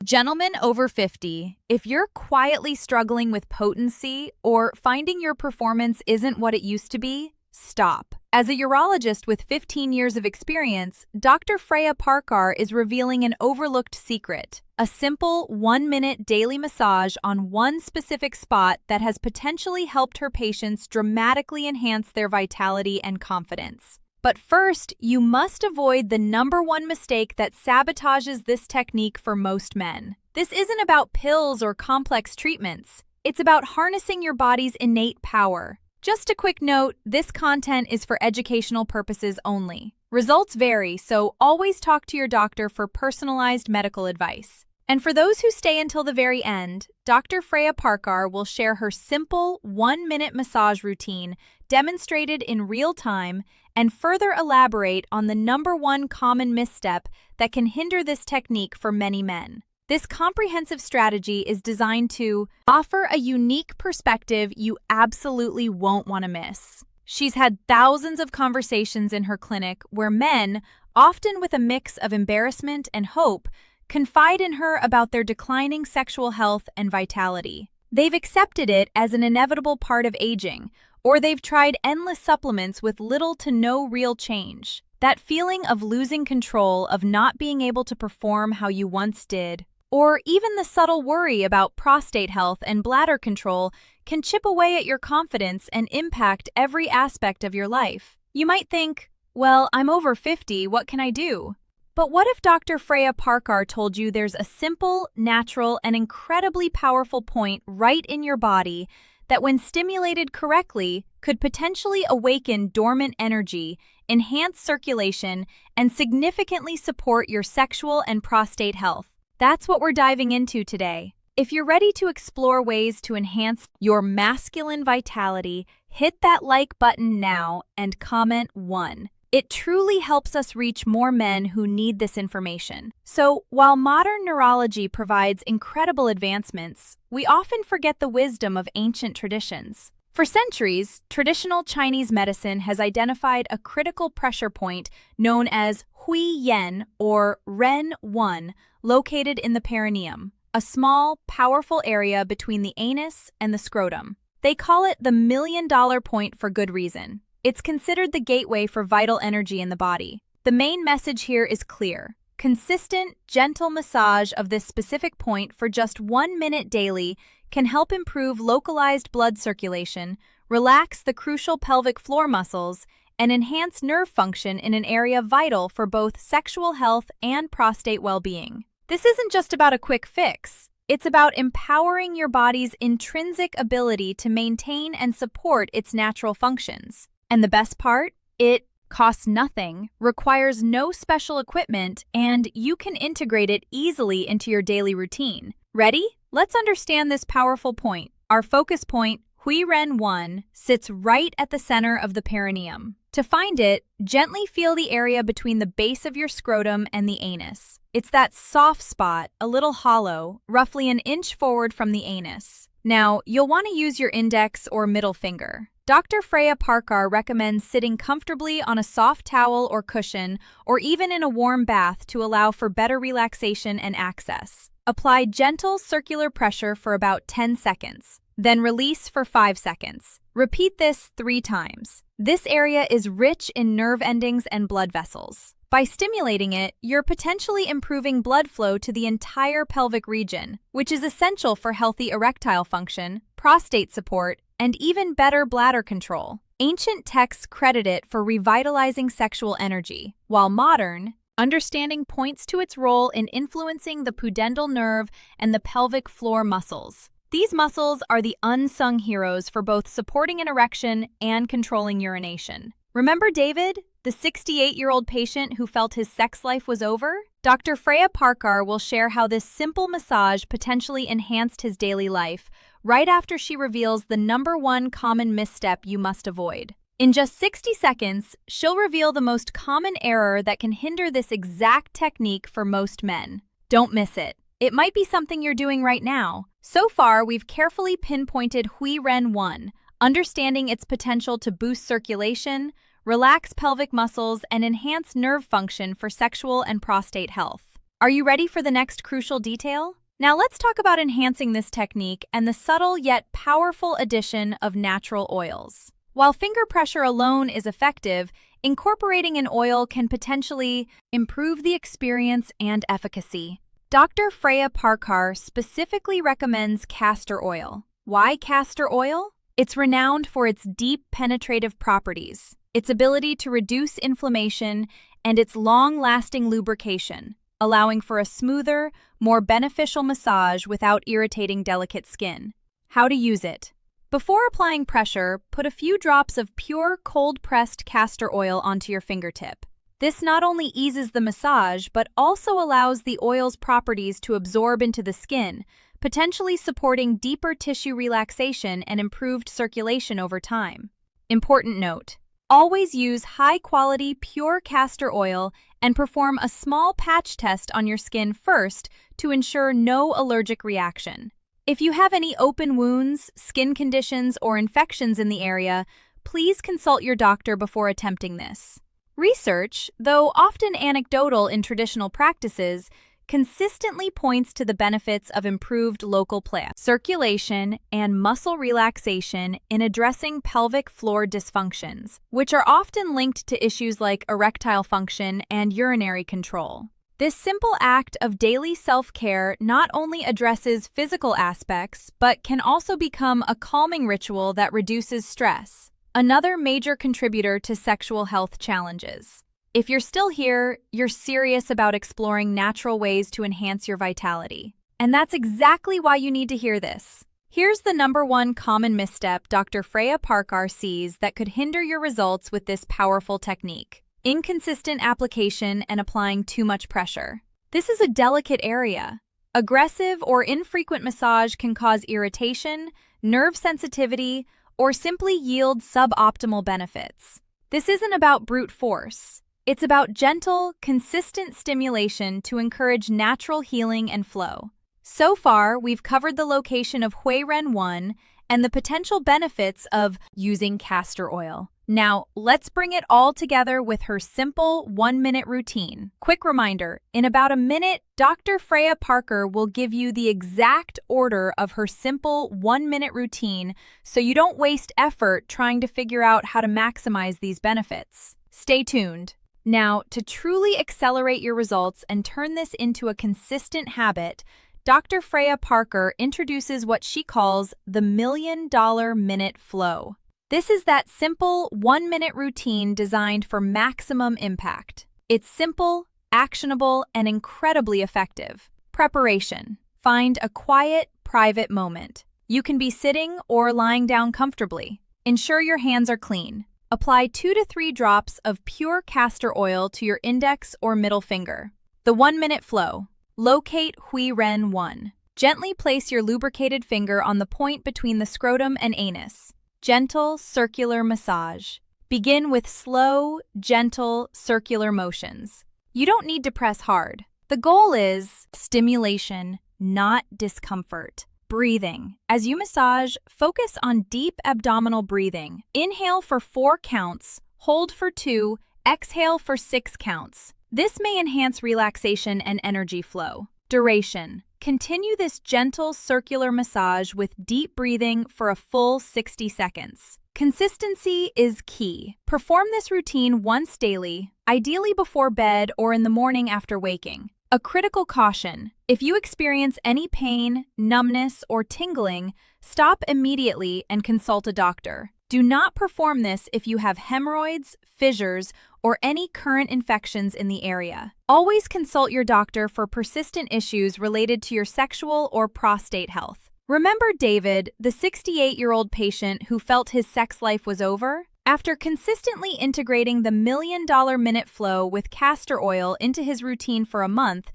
Gentlemen over 50, if you're quietly struggling with potency or finding your performance isn't what it used to be, stop. As a urologist with 15 years of experience, Dr. Freya Parkar is revealing an overlooked secret, a simple 1-minute daily massage on one specific spot that has potentially helped her patients dramatically enhance their vitality and confidence. But first, you must avoid the #1 mistake that sabotages this technique for most men. This isn't about pills or complex treatments. It's about harnessing your body's innate power. Just a quick note, this content is for educational purposes only. Results vary, so always talk to your doctor for personalized medical advice. And for those who stay until the very end, Dr. Freya Parkar will share her simple 1-minute massage routine demonstrated in real time and further elaborate on the #1 common misstep that can hinder this technique for many men. This comprehensive strategy is designed to offer a unique perspective you absolutely won't want to miss. She's had thousands of conversations in her clinic where men, often with a mix of embarrassment and hope, confide in her about their declining sexual health and vitality. They've accepted it as an inevitable part of aging, or they've tried endless supplements with little to no real change. That feeling of losing control, of not being able to perform how you once did, or even the subtle worry about prostate health and bladder control can chip away at your confidence and impact every aspect of your life. You might think, well, I'm over 50, what can I do? But what if Dr. Freya Parkar told you there's a simple, natural, and incredibly powerful point right in your body that when stimulated correctly could potentially awaken dormant energy, enhance circulation, and significantly support your sexual and prostate health? That's what we're diving into today. If you're ready to explore ways to enhance your masculine vitality, hit that like button now and comment 1. It truly helps us reach more men who need this information. So, while modern neurology provides incredible advancements, we often forget the wisdom of ancient traditions. For centuries, traditional Chinese medicine has identified a critical pressure point known as Hui Yin or Ren 1, located in the perineum, a small, powerful area between the anus and the scrotum. They call it the $1,000,000 point for good reason. It's considered the gateway for vital energy in the body. The main message here is clear. Consistent, gentle massage of this specific point for just 1 minute daily can help improve localized blood circulation, relax the crucial pelvic floor muscles, and enhance nerve function in an area vital for both sexual health and prostate well-being. This isn't just about a quick fix. It's about empowering your body's intrinsic ability to maintain and support its natural functions. And the best part? It costs nothing, requires no special equipment, and you can integrate it easily into your daily routine. Ready? Let's understand this powerful point. Our focus point, Hui Ren 1, sits right at the center of the perineum. To find it, gently feel the area between the base of your scrotum and the anus. It's that soft spot, a little hollow, roughly an inch forward from the anus. Now, you'll want to use your index or middle finger. Dr. Freya Parkar recommends sitting comfortably on a soft towel or cushion, or even in a warm bath to allow for better relaxation and access. Apply gentle circular pressure for about 10 seconds, then release for 5 seconds. Repeat this 3 times. This area is rich in nerve endings and blood vessels. By stimulating it, you're potentially improving blood flow to the entire pelvic region, which is essential for healthy erectile function, prostate support, and even better bladder control. Ancient texts credit it for revitalizing sexual energy, while modern understanding points to its role in influencing the pudendal nerve and the pelvic floor muscles. These muscles are the unsung heroes for both supporting an erection and controlling urination. Remember David, the 68-year-old patient who felt his sex life was over? Dr. Freya Parkar will share how this simple massage potentially enhanced his daily life, right after she reveals the #1 common misstep you must avoid. In just 60 seconds, she'll reveal the most common error that can hinder this exact technique for most men. Don't miss it. It might be something you're doing right now. So far, we've carefully pinpointed Hui Ren 1, understanding its potential to boost circulation, relax pelvic muscles, and enhance nerve function for sexual and prostate health. Are you ready for the next crucial detail? Now let's talk about enhancing this technique and the subtle yet powerful addition of natural oils. While finger pressure alone is effective, incorporating an oil can potentially improve the experience and efficacy. Dr. Freya Parkar specifically recommends castor oil. Why castor oil? It's renowned for its deep penetrative properties, its ability to reduce inflammation, and its long-lasting lubrication, allowing for a smoother, more beneficial massage without irritating delicate skin. How to use it? Before applying pressure, put a few drops of pure cold-pressed castor oil onto your fingertip. This not only eases the massage, but also allows the oil's properties to absorb into the skin, potentially supporting deeper tissue relaxation and improved circulation over time. Important note: always use high-quality, pure castor oil and perform a small patch test on your skin first to ensure no allergic reaction. If you have any open wounds, skin conditions, or infections in the area, please consult your doctor before attempting this. Research, though often anecdotal in traditional practices, consistently points to the benefits of improved local circulation and muscle relaxation in addressing pelvic floor dysfunctions, which are often linked to issues like erectile function and urinary control. This simple act of daily self-care not only addresses physical aspects, but can also become a calming ritual that reduces stress, another major contributor to sexual health challenges. If you're still here, you're serious about exploring natural ways to enhance your vitality. And that's exactly why you need to hear this. Here's the #1 common misstep Dr. Freya Parkar sees that could hinder your results with this powerful technique: inconsistent application and applying too much pressure. This is a delicate area. Aggressive or infrequent massage can cause irritation, nerve sensitivity, or simply yield suboptimal benefits. This isn't about brute force. It's about gentle, consistent stimulation to encourage natural healing and flow. So far, we've covered the location of Hui Yin 1 and the potential benefits of using castor oil. Now, let's bring it all together with her simple 1-minute routine. Quick reminder, in about a minute, Dr. Freya Parkar will give you the exact order of her simple 1-minute routine so you don't waste effort trying to figure out how to maximize these benefits. Stay tuned. Now, to truly accelerate your results and turn this into a consistent habit, Dr. Freya Parkar introduces what she calls the $1,000,000 minute flow. This is that simple 1-minute routine designed for maximum impact. It's simple, actionable, and incredibly effective. Preparation. Find a quiet, private moment. You can be sitting or lying down comfortably. Ensure your hands are clean. Apply 2 to 3 drops of pure castor oil to your index or middle finger. The 1-minute flow. Locate Hui Yin 1. Gently place your lubricated finger on the point between the scrotum and anus. Gentle, circular massage. Begin with slow, gentle, circular motions. You don't need to press hard. The goal is stimulation, not discomfort. Breathing. As you massage, focus on deep abdominal breathing. Inhale for 4 counts, hold for 2, exhale for 6 counts. This may enhance relaxation and energy flow. Duration. Continue this gentle circular massage with deep breathing for a full 60 seconds. Consistency is key. Perform this routine once daily, ideally before bed or in the morning after waking. A critical caution: if you experience any pain, numbness, or tingling, stop immediately and consult a doctor. Do not perform this if you have hemorrhoids, fissures, or any current infections in the area. Always consult your doctor for persistent issues related to your sexual or prostate health. Remember David, the 68-year-old patient who felt his sex life was over? After consistently integrating the $1,000,000 minute flow with castor oil into his routine for a month,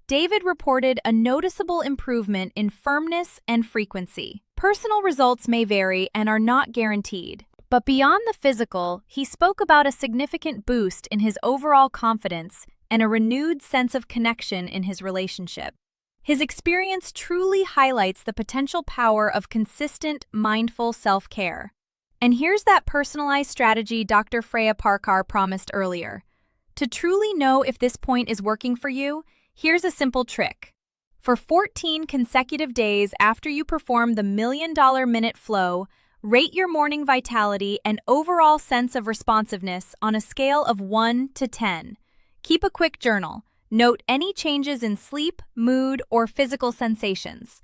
David reported a noticeable improvement in firmness and frequency. Personal results may vary and are not guaranteed, but beyond the physical, he spoke about a significant boost in his overall confidence and a renewed sense of connection in his relationship. His experience truly highlights the potential power of consistent, mindful self-care. And here's that personalized strategy Dr. Freya Parkar promised earlier. To truly know if this point is working for you, Here's a simple trick. For 14 consecutive days after you perform the million-dollar-minute flow, rate your morning vitality and overall sense of responsiveness on a scale of 1 to 10. Keep a quick journal. Note any changes in sleep, mood, or physical sensations.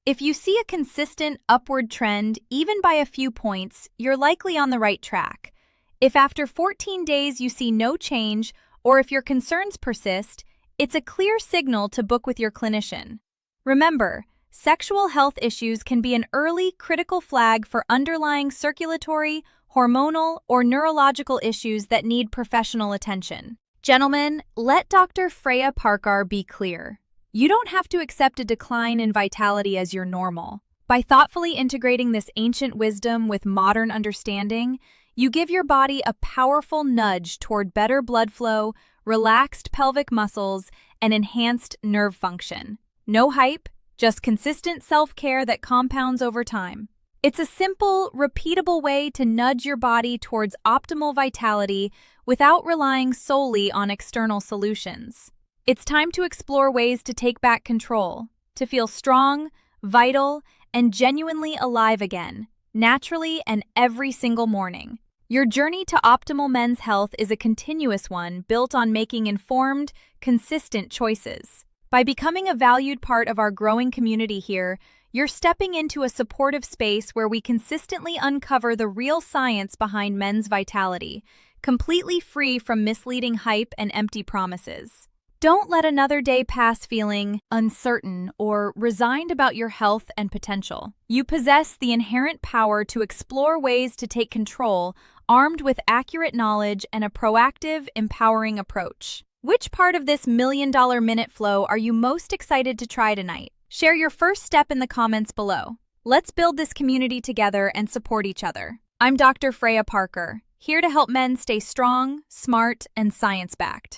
If you see a consistent upward trend, even by a few points, you're likely on the right track. If after 14 days you see no change, or if your concerns persist, it's a clear signal to book with your clinician. Remember, sexual health issues can be an early, critical flag for underlying circulatory, hormonal, or neurological issues that need professional attention. Gentlemen, let Dr. Freya Parkar be clear. You don't have to accept a decline in vitality as your normal. By thoughtfully integrating this ancient wisdom with modern understanding, you give your body a powerful nudge toward better blood flow, relaxed pelvic muscles, and enhanced nerve function. No hype, just consistent self-care that compounds over time. It's a simple, repeatable way to nudge your body towards optimal vitality without relying solely on external solutions. It's time to explore ways to take back control, to feel strong, vital, and genuinely alive again, naturally and every single morning. Your journey to optimal men's health is a continuous one built on making informed, consistent choices. By becoming a valued part of our growing community here, you're stepping into a supportive space where we consistently uncover the real science behind men's vitality, completely free from misleading hype and empty promises. Don't let another day pass feeling uncertain or resigned about your health and potential. You possess the inherent power to explore ways to take control, armed with accurate knowledge and a proactive, empowering approach. Which part of this million-dollar-minute flow are you most excited to try tonight? Share your first step in the comments below. Let's build this community together and support each other. I'm Dr. Freya Parkar, here to help men stay strong, smart, and science-backed.